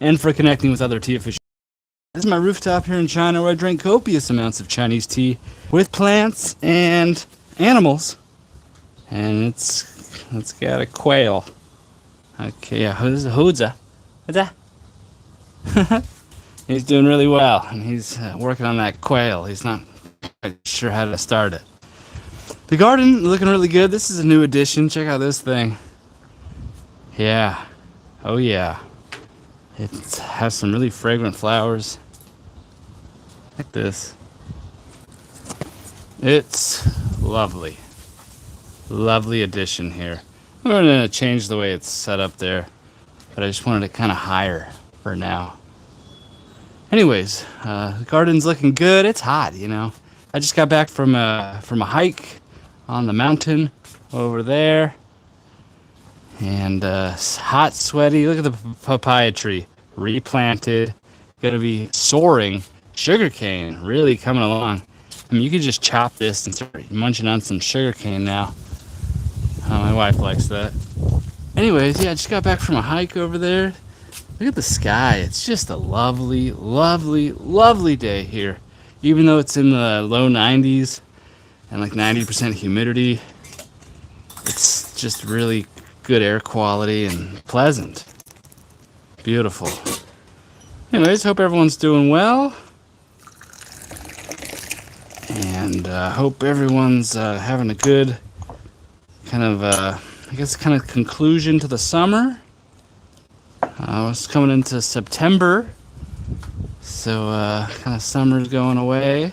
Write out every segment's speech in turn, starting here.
and for connecting with other tea aficionados. This is my rooftop here in China where I drink copious amounts of Chinese tea with plants and animals. And it's got a quail. Okay, yeah, who's that? He's doing really well, and he's working on that quail. He's not quite sure how to start it. The garden looking really good. This is a new addition. Check out this thing. Yeah. Oh yeah. It has some really fragrant flowers. Like this. It's lovely. Lovely addition here. I'm going to change the way it's set up there, but I just wanted it kind of higher for now. Anyways, the garden's looking good. It's hot, you know. I just got back from a hike on the mountain over there, and hot, sweaty. Look at the papaya tree, replanted, gonna be soaring. Sugarcane really coming along. I mean, you could just chop this and start munching on some sugarcane now. My wife likes that. Anyways, yeah, I just got back from a hike over there. Look at the sky. It's just a lovely, lovely, lovely day here. Even though it's in the low 90s and like 90% humidity, it's just really good air quality and pleasant. Beautiful. Anyways, hope everyone's doing well. And hope everyone's having a good kind of, I guess, kind of conclusion to the summer. It's coming into September, so kind of summer's going away,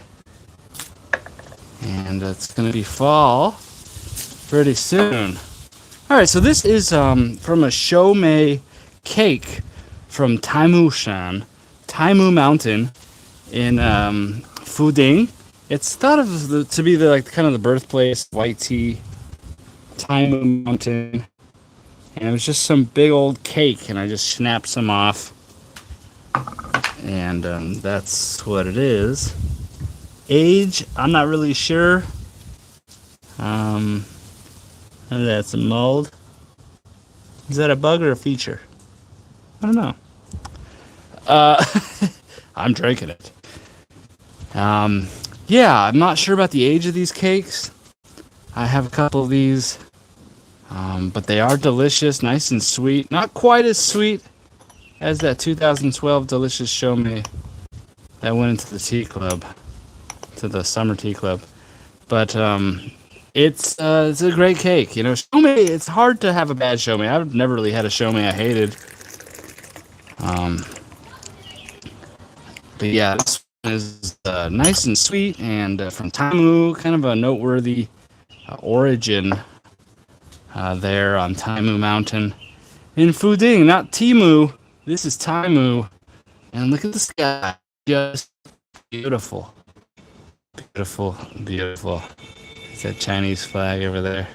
and it's going to be fall pretty soon. All right, so this is from a Shou Mei cake from Taimushan, Taimu Mountain in Fuding. It's thought of to be like kind of the birthplace of white tea, Taimu Mountain. And it was just some big old cake, and I just snapped some off. And that's what it is. Age, I'm not really sure. That's a mold. Is that a bug or a feature? I don't know. I'm drinking it. Yeah, I'm not sure about the age of these cakes. I have a couple of these. But they are delicious, nice and sweet. Not quite as sweet as that 2012 delicious Shou Mei that went into the tea club, to the summer tea club. But it's a great cake. You know, Shou Mei, it's hard to have a bad Shou Mei. I've never really had a Shou Mei I hated. But yeah, this one is nice and sweet, and from Taimu, kind of a noteworthy origin. There on Taimu Mountain in Fuding, not Timu. This is Taimu, and look at the sky, just beautiful, beautiful, beautiful. It's that Chinese flag over there.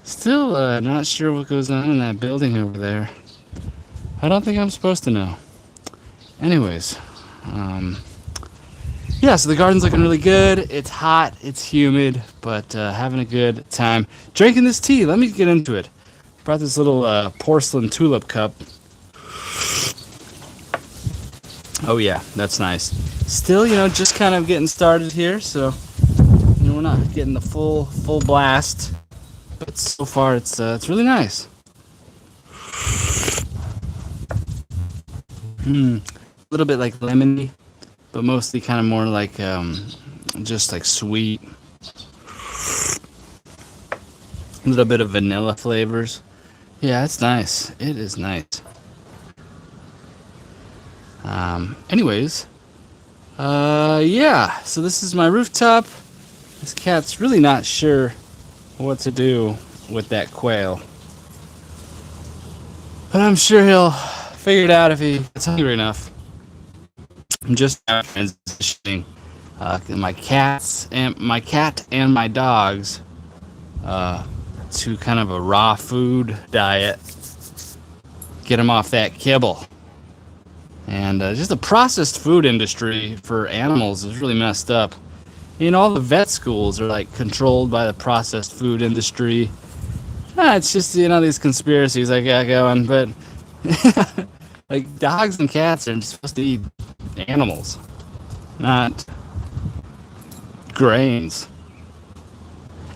Still not sure what goes on in that building over there. I don't think I'm supposed to know. Anyways, yeah, so the garden's looking really good. It's hot, it's humid, but having a good time. Drinking this tea, let me get into it. Brought this little porcelain tulip cup. Oh yeah, that's nice. Still, you know, just kind of getting started here, so you know, we're not getting the full blast, but so far it's really nice. A little bit like lemony, but mostly kind of more like just like sweet. A little bit of vanilla flavors. Yeah, it's nice. It is nice. Anyways, yeah, so this is my rooftop. This cat's really not sure what to do with that quail, but I'm sure he'll figure it out if he gets hungry enough. I'm just now transitioning my cat and my dogs to kind of a raw food diet. Get them off that kibble. And just the processed food industry for animals is really messed up. You know, all the vet schools are like controlled by the processed food industry. It's just, you know, these conspiracies I got going, but Like, dogs and cats are supposed to eat animals, not grains.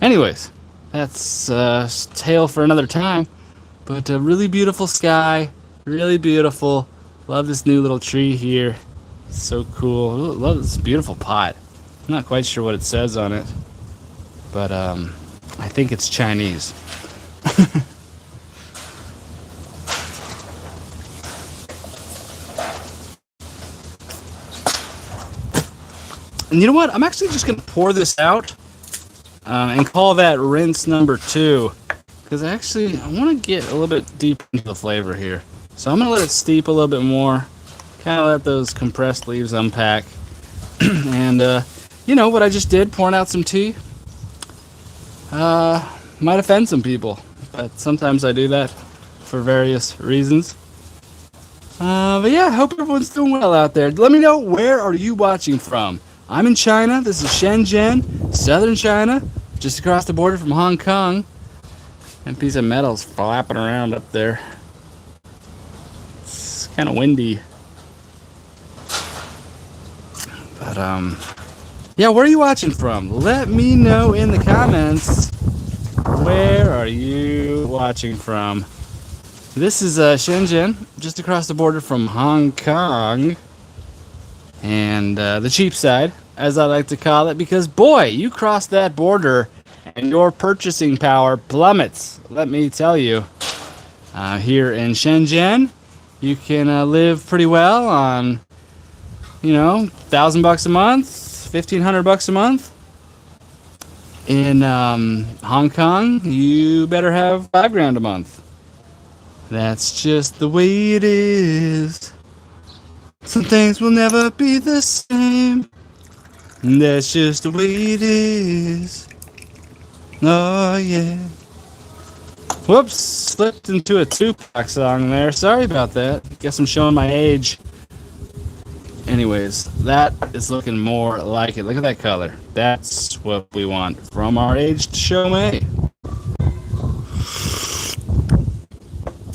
Anyways, that's a tale for another time. But a really beautiful sky, really beautiful. Love this new little tree here. So cool. Love this beautiful pot. I'm not quite sure what it says on it, but I think it's Chinese. And you know what? I'm actually just going to pour this out and call that rinse number 2. Because I want to get a little bit deeper into the flavor here. So I'm going to let it steep a little bit more. Kind of let those compressed leaves unpack. And, you know, what I just did, pouring out some tea, might offend some people. But sometimes I do that for various reasons. But yeah, I hope everyone's doing well out there. Let me know, where are you watching from? I'm in China. This is Shenzhen, southern China, just across the border from Hong Kong. And a piece of metal's flapping around up there. It's kind of windy. But, yeah, where are you watching from? Let me know in the comments. Where are you watching from? This is Shenzhen, just across the border from Hong Kong. And the cheap side, as I like to call it, because boy, you cross that border and your purchasing power plummets. Let me tell you, here in Shenzhen, you can live pretty well on, you know, $1,000 a month, $1,500 a month. In Hong Kong, you better have $5,000 a month. That's just the way it is. Some things will never be the same. That's just the way it is. Oh yeah. Whoops, slipped into a Tupac song there. Sorry about that. Guess I'm showing my age. Anyways, that is looking more like it. Look at that color. That's what we want from our aged Shou Mei.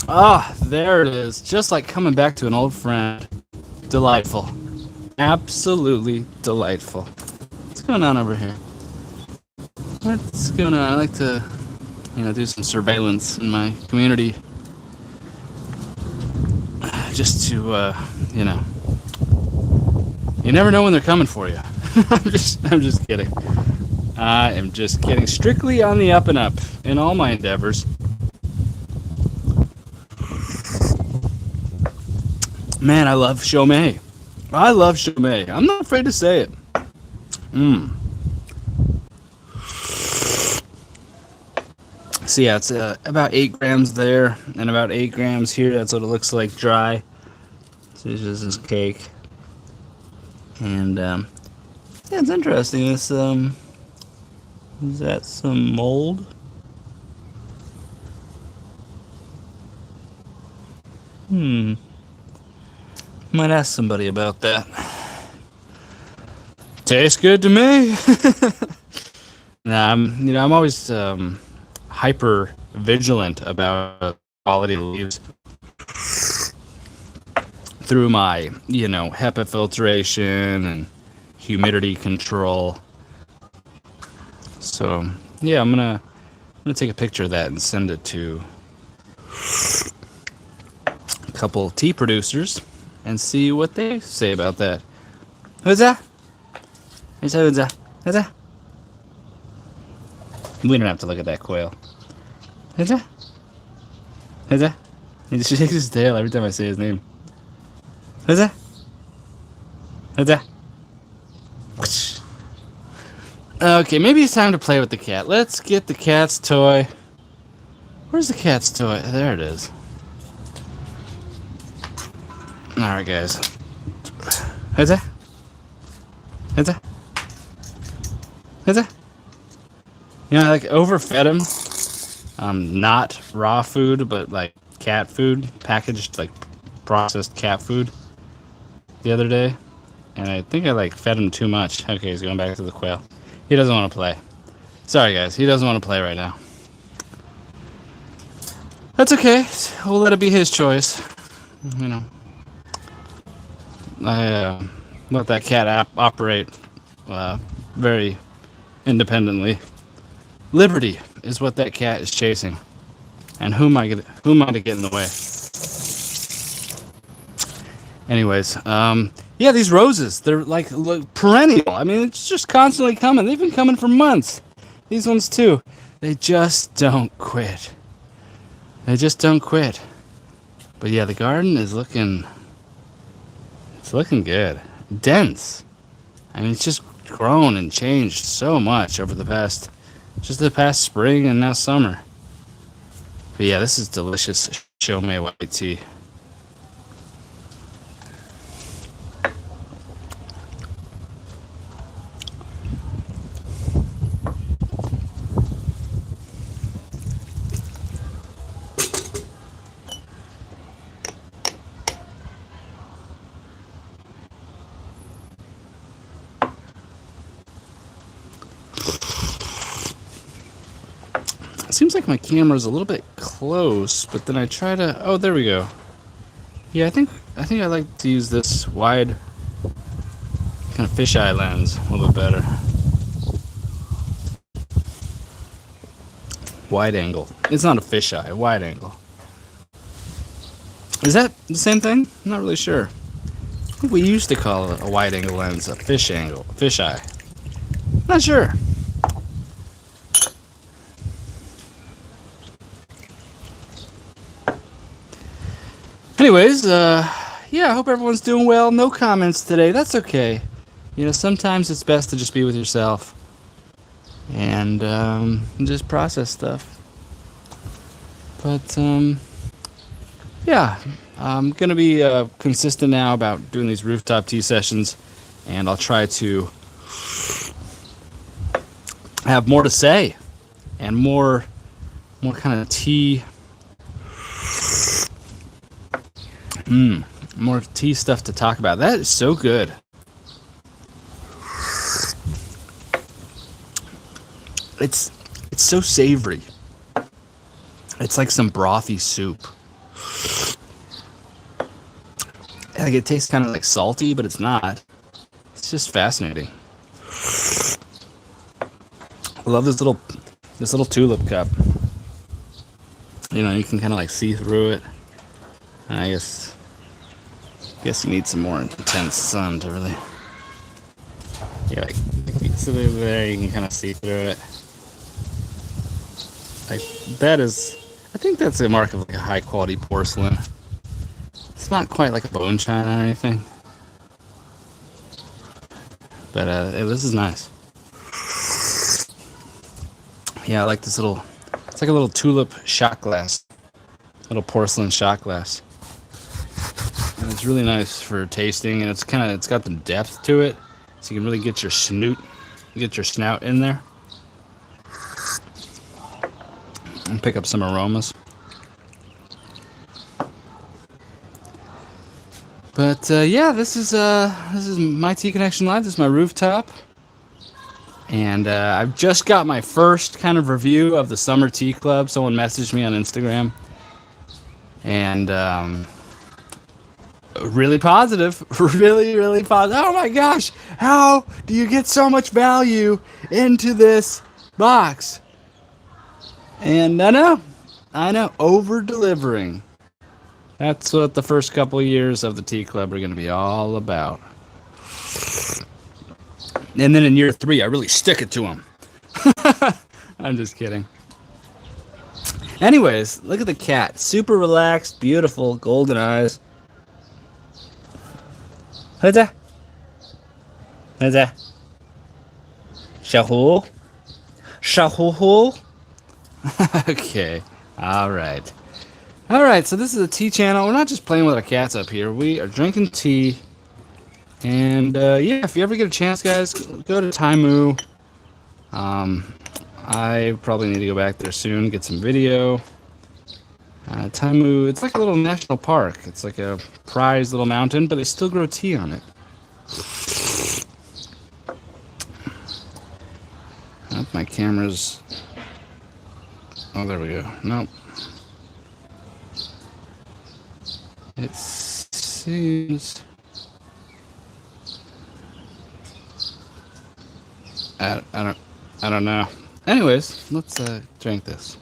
Ah, there it is. Just like coming back to an old friend. Delightful. Absolutely delightful. What's going on over here? What's going on? I like to, you know, do some surveillance in my community. Just to, you know, you never know when they're coming for you. I'm just kidding. I am just kidding. Strictly on the up and up in all my endeavors. Man, I love Shou Mei. I love Shou Mei. I'm not afraid to say it. So yeah, it's about 8 grams there, and about 8 grams here. That's what it looks like dry. So this is this cake. And yeah, it's interesting. This is that some mold? Might ask somebody about that. Tastes good to me. Nah, I'm always hyper vigilant about quality of leaves through my, HEPA filtration and humidity control. So yeah, I'm gonna take a picture of that and send it to a couple tea producers and see what they say about that. Who's that? Who's that? We don't have to look at that quail. Who's that? He just shakes his tail every time I say his name. Who's that? Okay, maybe it's time to play with the cat. Let's get the cat's toy. Where's the cat's toy? There it is. Alright, guys. Who's that? I overfed him. Not raw food, but like cat food, packaged like processed cat food the other day. And I think I fed him too much. Okay, he's going back to the quail. He doesn't want to play. Sorry, guys. He doesn't want to play right now. That's okay. We'll let it be his choice. let that cat operate very independently. Liberty is what that cat is chasing, and who am I to get in the way? Anyways, yeah, these roses, they're like perennial. I mean, it's just constantly coming. They've been coming for months. These ones too. They just don't quit. They just don't quit. But yeah, the garden is looking, it's looking good. Dense. I mean, it's just grown and changed so much over the past spring and now summer. But yeah, this is delicious Shou Mei white tea. It seems like my camera's a little bit close, but then I try to... Oh, there we go. Yeah, I think I like to use this wide kind of fisheye lens a little bit better. Wide angle. It's not a fisheye, a wide angle. Is that the same thing? I'm not really sure. I think we used to call it a wide angle lens a fisheye. Not sure. Anyways, yeah, I hope everyone's doing well. No comments today. That's okay. You know, sometimes it's best to just be with yourself and just process stuff. But, yeah, I'm going to be consistent now about doing these rooftop tea sessions, and I'll try to have more to say and more kind of tea. More tea stuff to talk about. That is so good. It's so savory. It's like some brothy soup. Like it tastes kind of like salty, but it's not. It's just fascinating. I love this little tulip cup. You know, you can kind of like see through it. And I guess you need some more intense sun to really. Yeah, like so there you can kind of see through it. Like that is, I think that's a mark of like a high quality porcelain. It's not quite like a bone china or anything, but this is nice. Yeah, I like this little. It's like a little tulip shot glass, little porcelain shot glass. And it's really nice for tasting, and it's got the depth to it, so you can really get your snout in there, and pick up some aromas. But yeah, this is my Tea Connection Live. This is my rooftop, and I've just got my first kind of review of the Summer Tea Club. Someone messaged me on Instagram, and really positive, really positive. Oh my gosh, how do you get so much value into this box? And I know, over delivering. That's what the first couple of years of the Tea Club are going to be all about. And then in year 3, I really stick it to them. I'm just kidding. Anyways, look at the cat. Super relaxed, beautiful, golden eyes. Who's that? Shahul? Okay. Alright, so this is a tea channel. We're not just playing with our cats up here. We are drinking tea. And, yeah, if you ever get a chance, guys, go to Taimu. I probably need to go back there soon, get some video. Taimu, it's like a little national park. It's like a prized little mountain, but they still grow tea on it. My camera's... Oh, there we go. Nope. It seems... I don't I don't know. Anyways, let's drink this.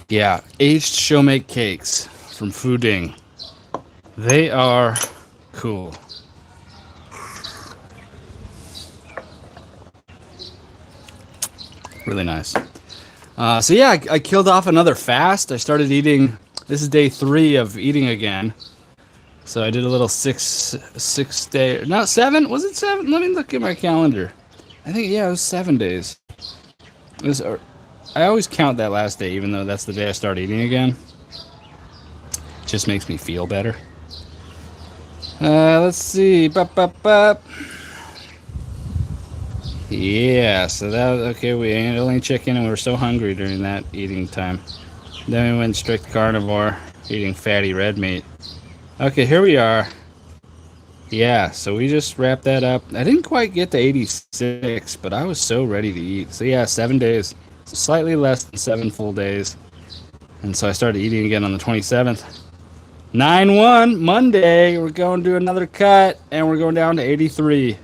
Yeah, aged Shou Mei cakes from Fuding. They are cool. Really nice. So yeah, I killed off another fast. I started eating. This is day 3 of eating again. So I did a little six day, not 7. Was it 7? Let me look at my calendar. I think yeah, it was 7 days. It was. I always count that last day, even though that's the day I start eating again. It just makes me feel better. Let's see. Bup, bup, bup. Yeah, so that was okay. We ate only chicken, and we were so hungry during that eating time. Then we went strict carnivore, eating fatty red meat. Okay, here we are. Yeah, so we just wrapped that up. I didn't quite get to 86, but I was so ready to eat. So yeah, 7 days. So slightly less than 7 full days. And so I started eating again on the 27th. 9-1, Monday, we're going to do another cut, and we're going down to 83.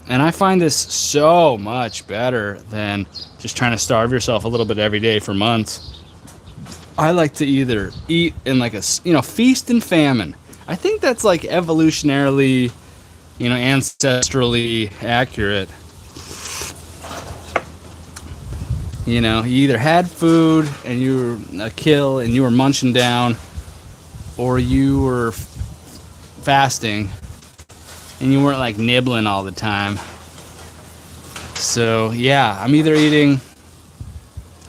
And I find this so much better than just trying to starve yourself a little bit every day for months. I like to either eat in like a, feast and famine. I think that's like evolutionarily, ancestrally accurate. You either had food and you were a kill and you were munching down, or you were fasting and you weren't like nibbling all the time. So yeah, I'm either eating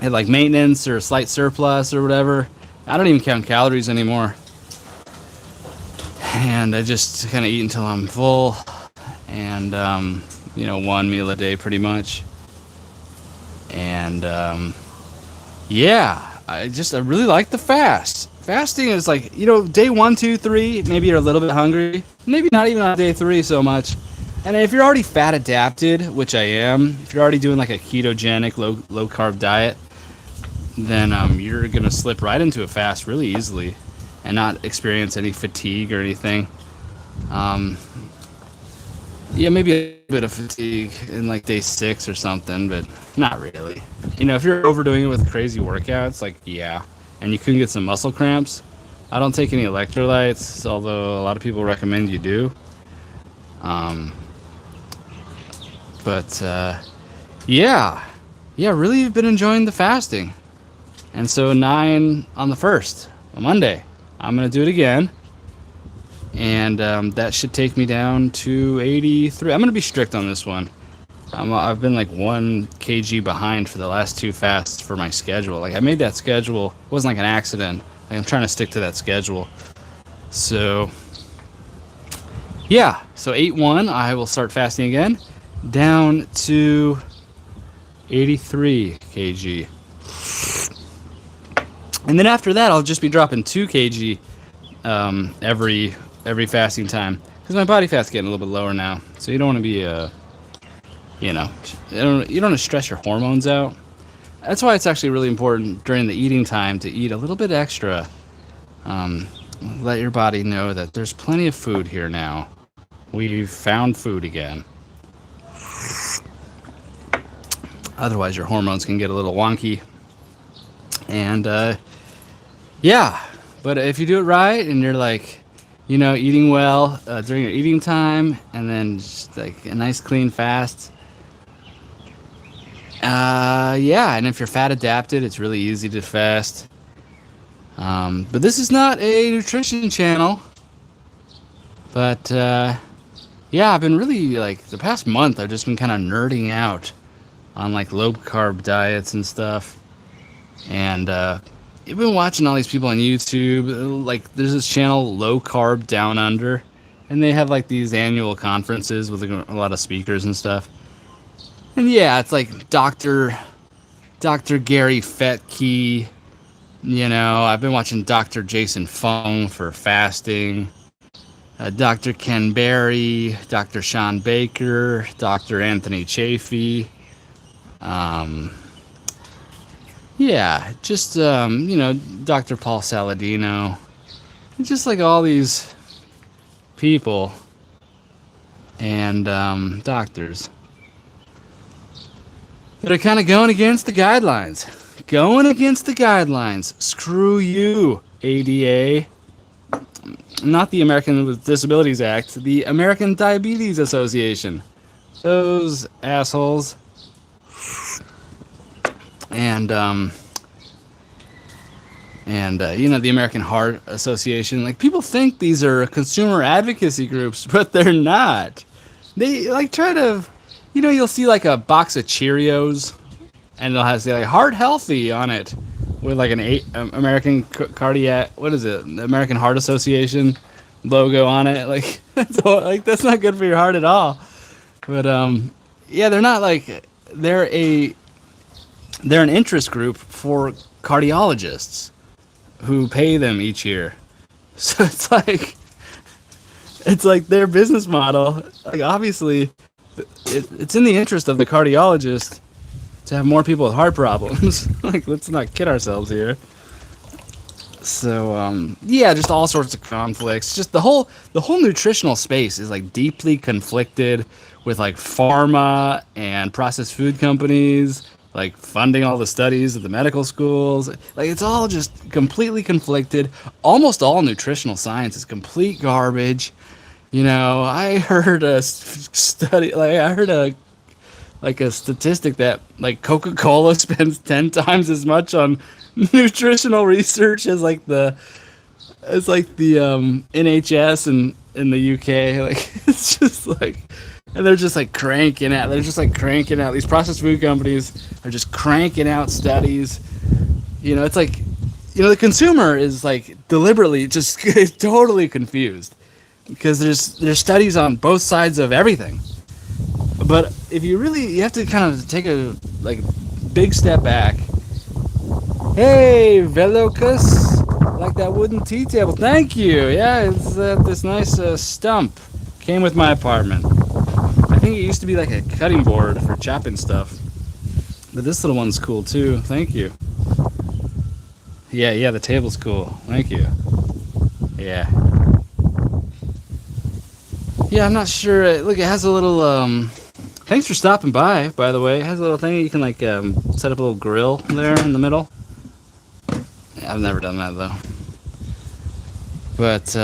at like maintenance or a slight surplus or whatever. I don't even count calories anymore. And I just kind of eat until I'm full, and 1 meal a day pretty much. And yeah, I really like the fast. Fasting is like, day 1, 2, 3, maybe you're a little bit hungry. Maybe not even on day 3 so much. And if you're already fat adapted, which I am, if you're already doing like a ketogenic, low carb diet, then you're going to slip right into a fast really easily and not experience any fatigue or anything. Yeah, maybe a bit of fatigue in like day 6 or something, but not really. If you're overdoing it with crazy workouts, like, yeah, and you couldn't get some muscle cramps, I don't take any electrolytes, although a lot of people recommend you do. Yeah, really been enjoying the fasting. And so 9 on the 1st, on Monday, I'm going to do it again. And that should take me down to 83. I'm going to be strict on this one. I've been like 1 kg behind for the last 2 fasts for my schedule. Like I made that schedule. It wasn't like an accident. Like, I'm trying to stick to that schedule. So yeah, so 8-1, I will start fasting again. Down to 83 kg. And then after that, I'll just be dropping 2 kg every fasting time, because my body fat's getting a little bit lower now. So you don't want to be you don't want to stress your hormones out. That's why it's actually really important during the eating time to eat a little bit extra. Let your body know that there's plenty of food here now. We've found food again. Otherwise, your hormones can get a little wonky. And yeah, but if you do it right and you're like, eating well during your eating time, and then just like a nice clean fast. Yeah, and if you're fat adapted, it's really easy to fast. But this is not a nutrition channel. But yeah, I've been really like the past month, I've just been kind of nerding out on like low carb diets and stuff. And I've been watching all these people on YouTube. Like, there's this channel, Low Carb Down Under, and they have like these annual conferences with a lot of speakers and stuff. And yeah, it's like Dr. Gary Fettke. I've been watching Dr. Jason Fung for fasting, Dr. Ken Berry, Dr. Sean Baker, Dr. Anthony Chafee. Yeah, just, Dr. Paul Saladino. Just like all these people. and doctors that are kind of going against the guidelines. Going against the guidelines. Screw you, ADA. Not the American with Disabilities Act, the American Diabetes Association. Those assholes. And the American Heart Association. Like, people think these are consumer advocacy groups, but they're not. They like try to, you'll see like a box of Cheerios, and they'll have say like heart healthy on it, with like an American cardiac, what is it? The American Heart Association logo on it. Like, that's not good for your heart at all. But yeah, they're not like they're an interest group for cardiologists who pay them each year. So it's like their business model. Like, obviously, it's in the interest of the cardiologist to have more people with heart problems. Like, let's not kid ourselves here. So yeah, just all sorts of conflicts. Just the whole nutritional space is like deeply conflicted with like pharma and processed food companies, like funding all the studies at the medical schools. Like, it's all just completely conflicted. Almost all nutritional science is complete garbage. I heard a study, like I heard a statistic that like Coca-Cola spends 10 times as much on nutritional research as like the NHS in the UK. Like, it's just like, and they're just like cranking out. These processed food companies are just cranking out studies. It's like, the consumer is like deliberately just totally confused because there's studies on both sides of everything. But if you have to kind of take a like big step back. Hey, Velocus, like that wooden tea table. Thank you. Yeah, it's this nice stump. Came with my apartment. I think it used to be like a cutting board for chopping stuff. But this little one's cool too. Thank you. Yeah, the table's cool. Thank you. Yeah. Yeah, I'm not sure. Look, it has a little, thanks for stopping by the way. It has a little thing you can like set up a little grill there in the middle. I've never done that though. But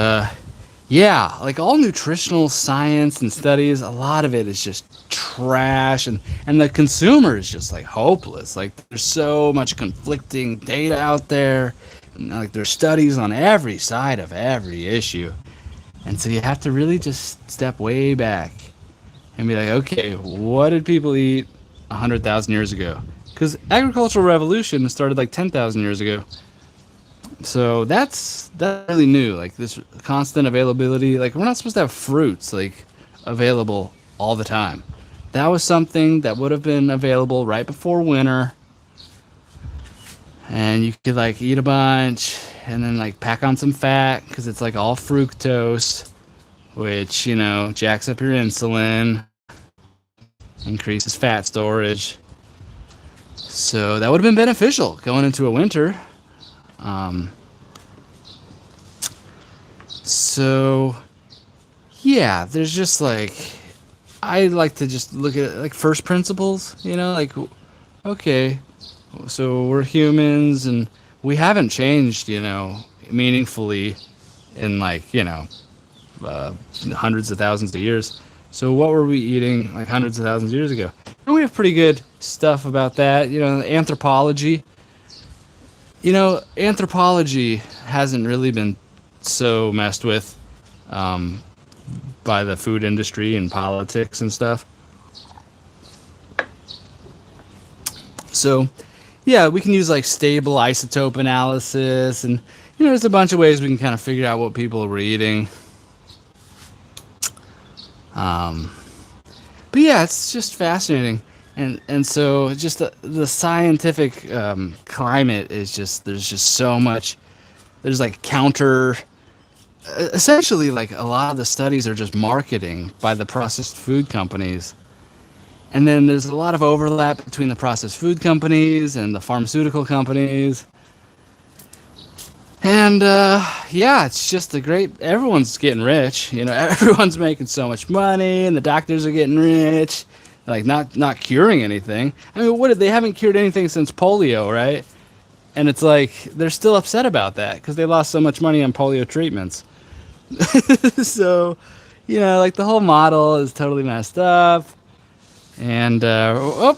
yeah, like all nutritional science and studies, a lot of it is just trash, and the consumer is just like hopeless. Like, there's so much conflicting data out there, and like there's studies on every side of every issue. And so you have to really just step way back and be like, okay, what did people eat 100,000 years ago? Because agricultural revolution started like 10,000 years ago. So that's really new. Like, this constant availability. Like, we're not supposed to have fruits like available all the time. That was something that would have been available right before winter, and you could like eat a bunch and then like pack on some fat because it's like all fructose, which jacks up your insulin, increases fat storage. So that would have been beneficial going into a winter. So yeah, there's just like, I like to just look at like first principles, like, okay, so we're humans and we haven't changed, meaningfully in like, hundreds of thousands of years. So what were we eating like hundreds of thousands of years ago? And we have pretty good stuff about that. Anthropology. Anthropology hasn't really been so messed with by the food industry and politics and stuff. So, yeah, we can use like stable isotope analysis, and there's a bunch of ways we can kind of figure out what people were eating. But yeah, it's just fascinating. And so just the scientific climate is just, there's just so much, there's like essentially like a lot of the studies are just marketing by the processed food companies. And then there's a lot of overlap between the processed food companies and the pharmaceutical companies. And yeah, it's just a great. Everyone's getting rich. Everyone's making so much money, and the doctors are getting rich. Like not curing anything. I mean, they haven't cured anything since polio, right? And it's like they're still upset about that because they lost so much money on polio treatments. So, like the whole model is totally messed up. And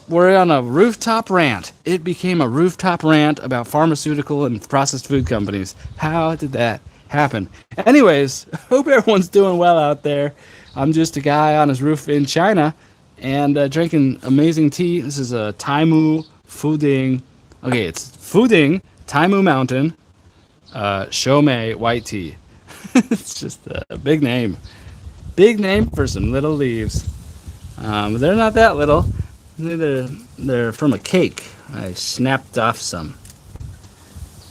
we're on a rooftop rant. It became a rooftop rant about pharmaceutical and processed food companies. How did that happen? Anyways, hope everyone's doing well out there. I'm just a guy on his roof in China and drinking amazing tea. This is a Taimu Fuding. Okay, it's Fuding Taimu Mountain Shou Mei white tea. It's just a big name. Big name for some little leaves. They're not that little. They're from a cake. I snapped off some.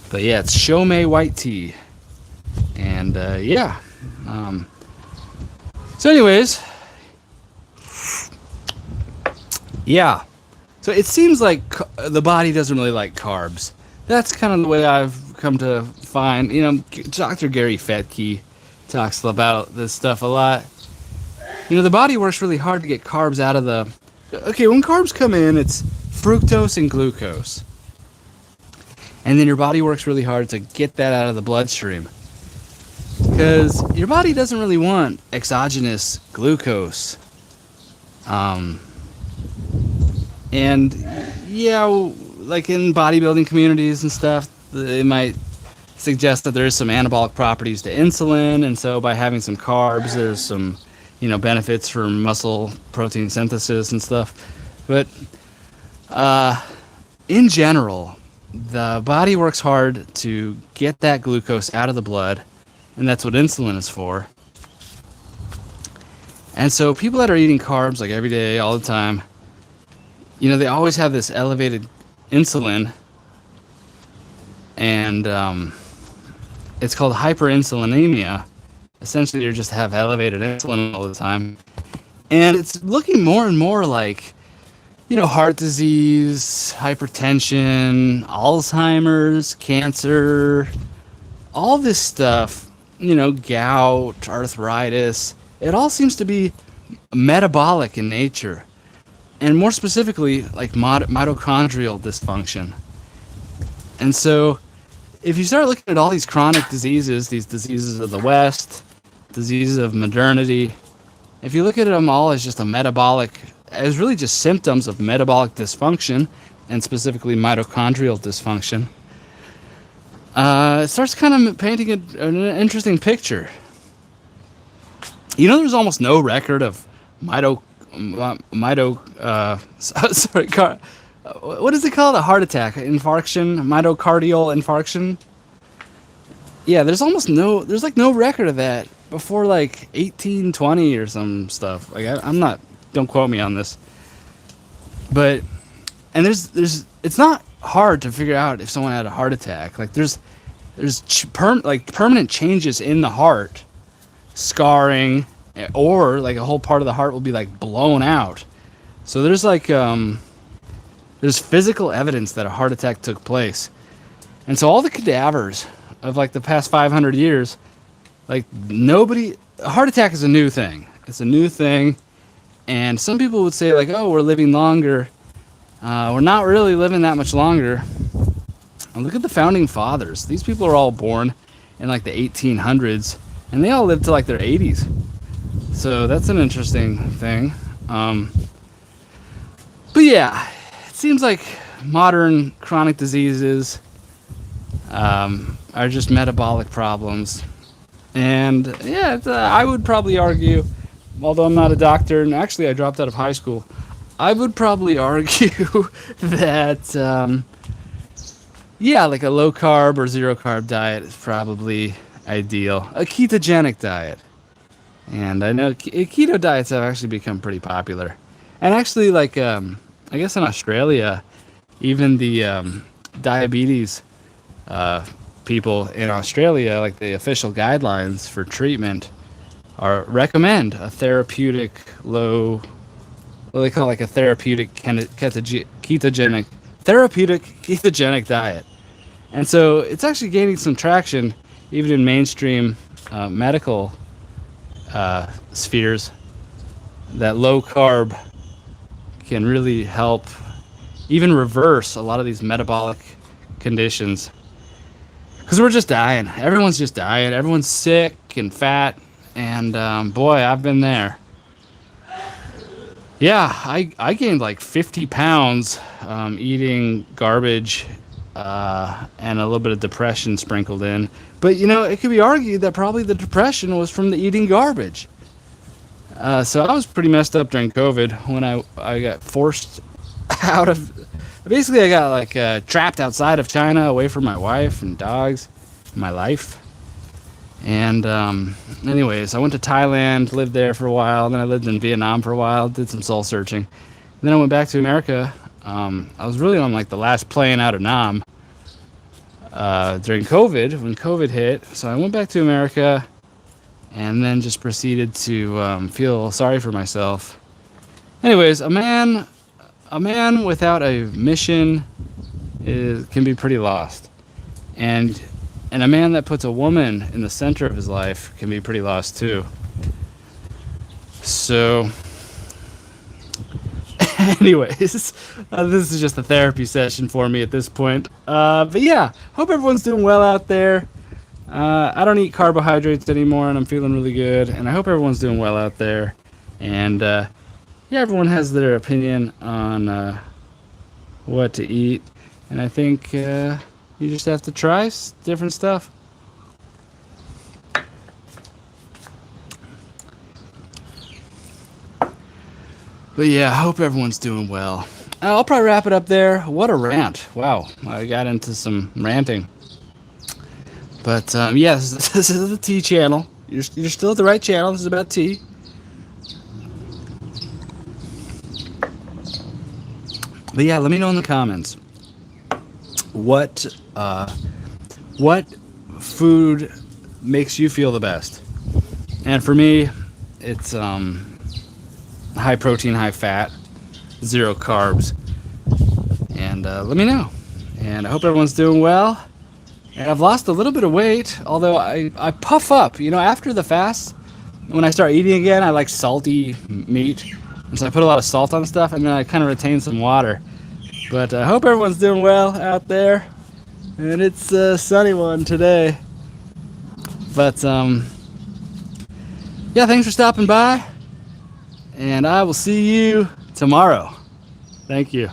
But yeah, it's Shou Mei white tea. And yeah. So anyways. Yeah. So it seems like the body doesn't really like carbs. That's kind of the way I've come to find. Dr. Gary Fettke talks about this stuff a lot. The body works really hard to get carbs out of the... Okay, when carbs come in, it's fructose and glucose. And then your body works really hard to get that out of the bloodstream. Because your body doesn't really want exogenous glucose. And, yeah, like in bodybuilding communities and stuff, it might suggest that there's some anabolic properties to insulin. And so by having some carbs, there's some... benefits for muscle protein synthesis and stuff. But in general, the body works hard to get that glucose out of the blood, and that's what insulin is for. And so people that are eating carbs like every day, all the time, they always have this elevated insulin, and it's called hyperinsulinemia. Essentially, you just have elevated insulin all the time. And it's looking more and more like, heart disease, hypertension, Alzheimer's, cancer, all this stuff, gout, arthritis. It all seems to be metabolic in nature. And more specifically, like mitochondrial dysfunction. And so, if you start looking at all these chronic diseases, these diseases of the West, diseases of modernity, if you look at them all as just as really just symptoms of metabolic dysfunction, and specifically mitochondrial dysfunction, it starts kind of painting an interesting picture. There's almost no record of what is it called? A heart attack, infarction, myocardial infarction. Yeah, there's no record of that before like 1820 or some stuff. Like don't quote me on this. But it's not hard to figure out if someone had a heart attack. Like there's permanent changes in the heart, scarring, or like a whole part of the heart will be like blown out. So there's physical evidence that a heart attack took place. And so all the cadavers of like the past 500 years, like a heart attack is a new thing. It's a new thing. And some people would say like, oh, we're living longer. We're not really living that much longer. And look at the founding fathers. These people are all born in like the 1800s, and they all lived to like their 80s. So that's an interesting thing. But yeah, it seems like modern chronic diseases are just metabolic problems. And yeah, I would probably argue, although I'm not a doctor, and actually I dropped out of high school, I would probably argue that, yeah, like a low carb or zero carb diet is probably ideal. A ketogenic diet. And I know keto diets have actually become pretty popular. And actually, like, I guess in Australia, even the diabetes people in Australia, like the official guidelines for treatment, recommend a therapeutic low, what they call like a therapeutic ketogenic diet. And so it's actually gaining some traction, even in mainstream medical spheres, that low carb can really help even reverse a lot of these metabolic conditions. Because we're just dying. Everyone's just dying. Everyone's sick and fat. And boy, I've been there. Yeah, I gained like 50 pounds eating garbage and a little bit of depression sprinkled in. But, you know, it could be argued that probably the depression was from the eating garbage. So I was pretty messed up during COVID when I got forced out of... Basically, I got like trapped outside of China, away from my wife and dogs, my life. And anyways, I went to Thailand, lived there for a while. Then I lived in Vietnam for a while, did some soul searching. Then I went back to America. I was really on like the last plane out of Nam during COVID, when COVID hit. So I went back to America and then just proceeded to feel sorry for myself. Anyways, a man without a mission can be pretty lost. And a man that puts a woman in the center of his life can be pretty lost too. So, anyways, this is just a therapy session for me at this point. But yeah, hope everyone's doing well out there. I don't eat carbohydrates anymore, and I'm feeling really good. And I hope everyone's doing well out there. And yeah, everyone has their opinion on what to eat. And I think you just have to try different stuff. But yeah, I hope everyone's doing well. I'll probably wrap it up there. What a rant. Wow, I got into some ranting. But yes, this is the tea channel. You're still at the right channel. This is about tea. But yeah, let me know in the comments what food makes you feel the best. And for me, it's high protein, high fat, 0 carbs. And let me know. And I hope everyone's doing well. And I've lost a little bit of weight, although I puff up. You know, after the fast, when I start eating again, I like salty meat. And so I put a lot of salt on stuff, and then I kind of retain some water. But I hope everyone's doing well out there. And it's a sunny one today. But, yeah, thanks for stopping by. And I will see you tomorrow. Thank you.